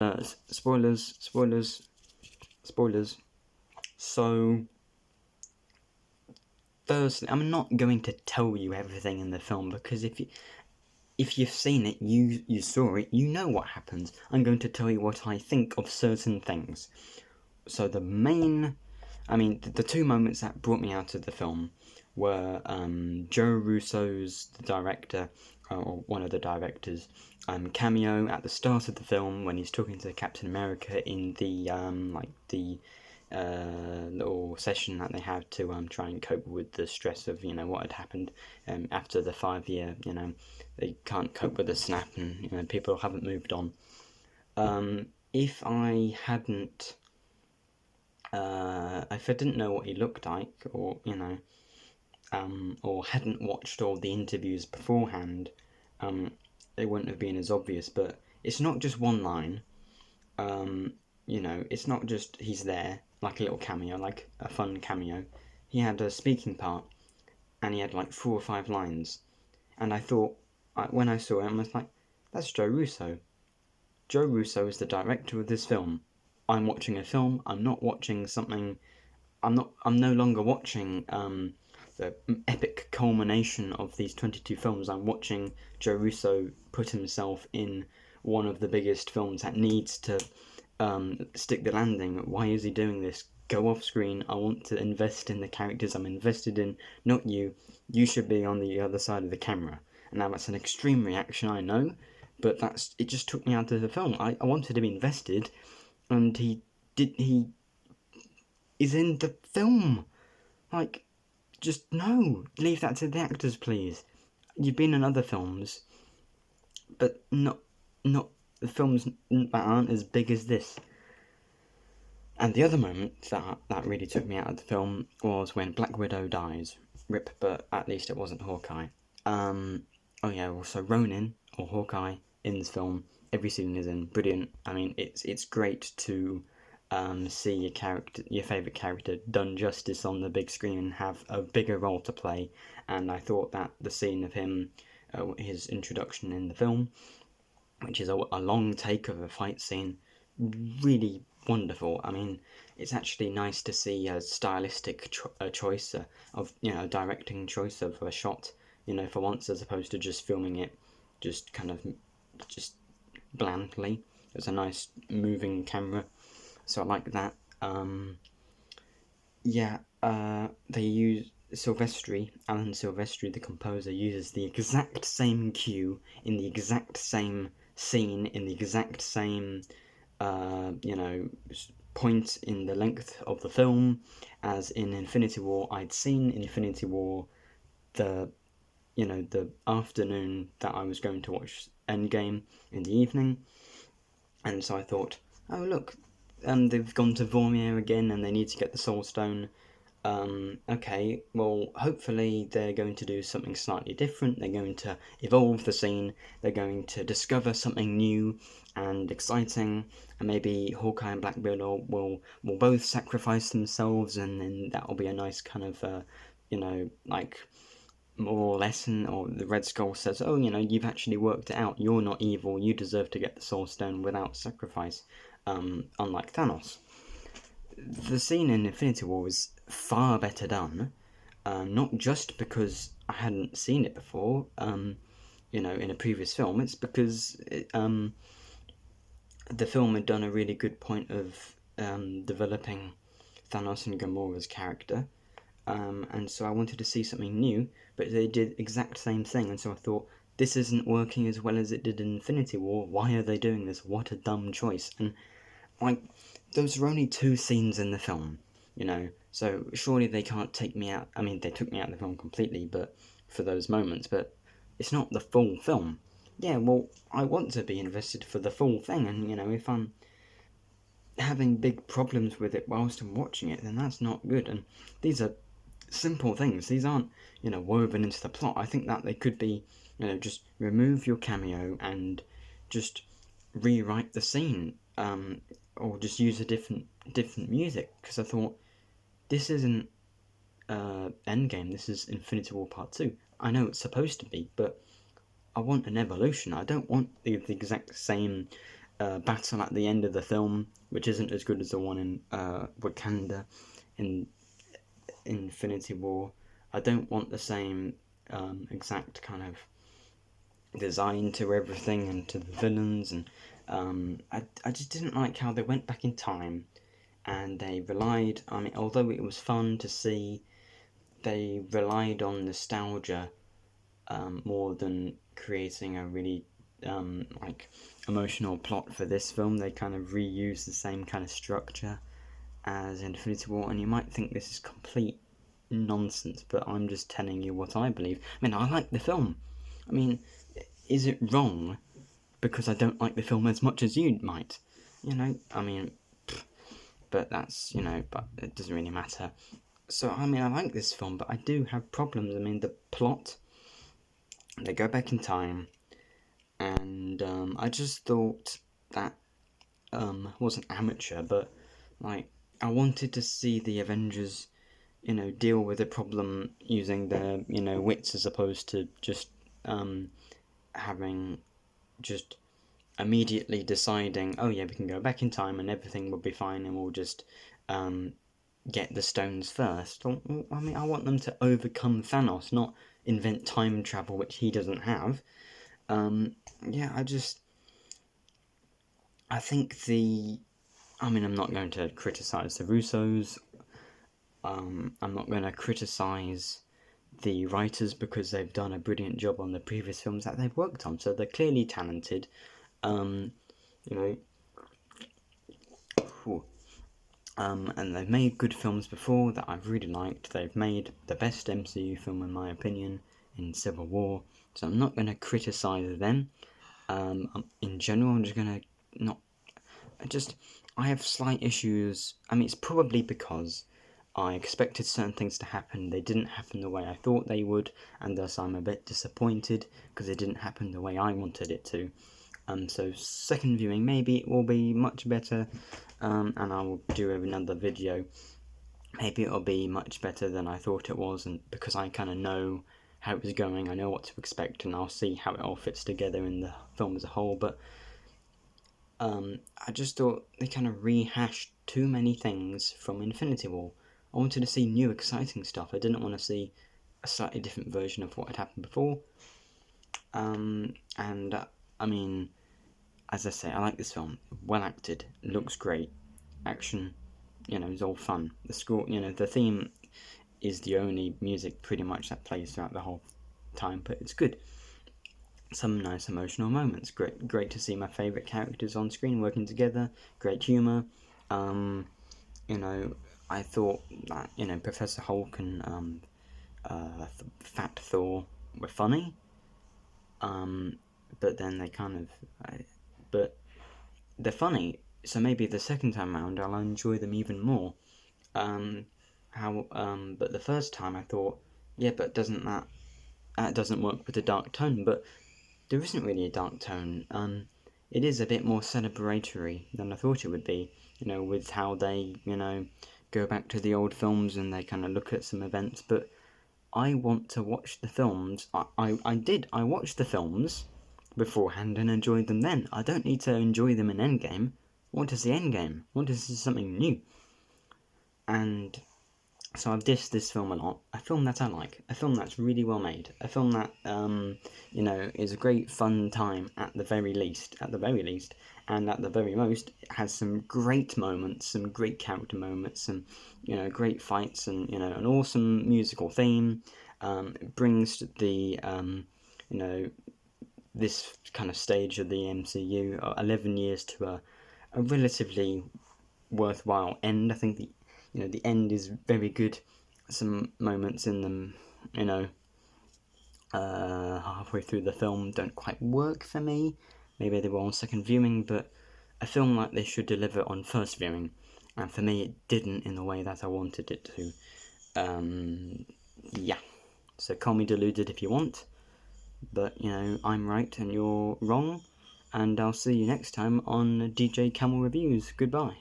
Spoilers. So, firstly, I'm not going to tell you everything in the film because if you've seen it, you saw it, you know what happens. I'm going to tell you what I think of certain things. So the two moments that brought me out of the film were Joe Russo's the director, or one of the directors, cameo at the start of the film when he's talking to Captain America in the little session that they have to try and cope with the stress of what had happened after the 5 year. They can't cope with the snap, and people haven't moved on. If I didn't know what he looked like, or or hadn't watched all the interviews beforehand, it wouldn't have been as obvious. But it's not just one line. It's not just he's there, like a little cameo, like a fun cameo. He had a speaking part, and he had like 4 or 5 lines. And I thought, when I saw him, I was like, that's Joe Russo. Joe Russo is the director of this film. I'm watching a film. I'm not watching something. I'm no longer watching the epic culmination of these 22 films. I'm watching Joe Russo put himself in one of the biggest films that needs to stick the landing. Why is he doing this? Go off screen. I want to invest in the characters I'm invested in, not you. You should be on the other side of the camera. And now that's an extreme reaction, I know, but it just took me out of the film. I wanted to be invested, and he is in the film. Like, just no, leave that to the actors, please. You've been in other films, but not the films that aren't as big as this. And the other moment that really took me out of the film was when Black Widow dies. Rip, but at least it wasn't Hawkeye. Also Ronin, or Hawkeye, in this film. Every scene is in brilliant. I mean, it's great to see your favourite character done justice on the big screen and have a bigger role to play. And I thought that the scene of him, his introduction in the film, which is a long take of a fight scene, really wonderful. I mean, it's actually nice to see a stylistic choice of directing choice of a shot, for once, as opposed to just filming it just kind of just blandly. It's a nice moving camera, so I like that. They use Alan Silvestri, the composer, uses the exact same cue in the exact same scene in the exact same point in the length of the film as in Infinity War. I'd seen Infinity War the afternoon that I was going to watch Endgame in the evening, and so I thought, oh look, they've gone to Vormir again and they need to get the Soul Stone. Okay, well, hopefully they're going to do something slightly different. They're going to evolve the scene. They're going to discover something new and exciting, and maybe Hawkeye and Black Widow will both sacrifice themselves, and then that will be a nice kind of, moral lesson. Or the Red Skull says, oh, you've actually worked it out. You're not evil. You deserve to get the Soul Stone without sacrifice, unlike Thanos. The scene in Infinity War was far better done, not just because I hadn't seen it before, in a previous film. It's because the film had done a really good point of developing Thanos and Gamora's character, and so I wanted to see something new, but they did exact same thing, and so I thought, this isn't working as well as it did in Infinity War. Why are they doing this? What a dumb choice. And those were only 2 scenes in the film, so surely they can't take me out. I mean, they took me out of the film completely, but for those moments, but it's not the full film. Yeah, well, I want to be invested for the full thing, and, if I'm having big problems with it whilst I'm watching it, then that's not good. And these are simple things. These aren't, woven into the plot. I think that they could be, just remove your cameo and just rewrite the scene, or just use a different music, because I thought, this isn't Endgame, this is Infinity War Part 2. I know it's supposed to be, but I want an evolution. I don't want the exact same battle at the end of the film, which isn't as good as the one in Wakanda in Infinity War. I don't want the same exact kind of design to everything and to the villains, and I just didn't like how they went back in time, and they relied, I mean, although it was fun to see, they relied on nostalgia more than creating a really like emotional plot for this film. They kind of reused the same kind of structure as Infinity War, and you might think this is complete nonsense, but I'm just telling you what I believe. I mean, I like the film. I mean, is it wrong because I don't like the film as much as you might? You know, I mean, but that's, you know, but it doesn't really matter. So, I mean, I like this film, but I do have problems. I mean, the plot, they go back in time, and I just thought that wasn't amateur, but, like, I wanted to see the Avengers, you know, deal with the problem using their, you know, wits as opposed to just having just immediately deciding, oh yeah, we can go back in time and everything will be fine and we'll just get the stones first. I mean, I want them to overcome Thanos, not invent time travel, which he doesn't have. Yeah, I think I mean, I'm not going to criticise the Russos. I'm not going to criticise the writers because they've done a brilliant job on the previous films that they've worked on, so they're clearly talented. You know, and they've made good films before that I've really liked. They've made the best MCU film, in my opinion, in Civil War, so I'm not going to criticise them. In general, I'm just going to not... I have slight issues. I mean, it's probably because I expected certain things to happen. They didn't happen the way I thought they would, and thus I'm a bit disappointed because they didn't happen the way I wanted it to. So second viewing, maybe it will be much better, and I will do another video. Maybe it'll be much better than I thought it was, and because I kind of know how it was going, I know what to expect, and I'll see how it all fits together in the film as a whole. But I just thought they kind of rehashed too many things from Infinity War. I wanted to see new, exciting stuff. I didn't want to see a slightly different version of what had happened before. I mean, as I say, I like this film. Well acted, looks great, action, you know, is all fun. The score, you know, the theme is the only music pretty much that plays throughout the whole time, but it's good. Some nice emotional moments. Great to see my favourite characters on screen working together. Great humour. You know, I thought that, you know, Professor Hulk and Fat Thor were funny. But then they kind of... but they're funny, so maybe the second time round I'll enjoy them even more. But the first time I thought, yeah, but doesn't that doesn't work with the dark tone? But there isn't really a dark tone. It is a bit more celebratory than I thought it would be, you know, with how they, you know, go back to the old films and they kind of look at some events. But I want to watch the films. I watched the films beforehand and enjoyed them then. I don't need to enjoy them in Endgame. I want to see Endgame. I want to see something new. And so I've dissed this film a lot. A film that I like. A film that's really well made. A film that, you know, is a great fun time at the very least. And at the very most, it has some great moments, some great character moments, some, you know, great fights, and, you know, an awesome musical theme. It brings the, you know, this kind of stage of the MCU, 11 years, to a relatively worthwhile end. I think the end is very good. Some moments in them, you know, halfway through the film don't quite work for me. Maybe they were on second viewing, but a film like this should deliver on first viewing, and for me it didn't in the way that I wanted it to. Yeah, so call me deluded if you want, but, you know, I'm right and you're wrong, and I'll see you next time on DJCamel Reviews. Goodbye.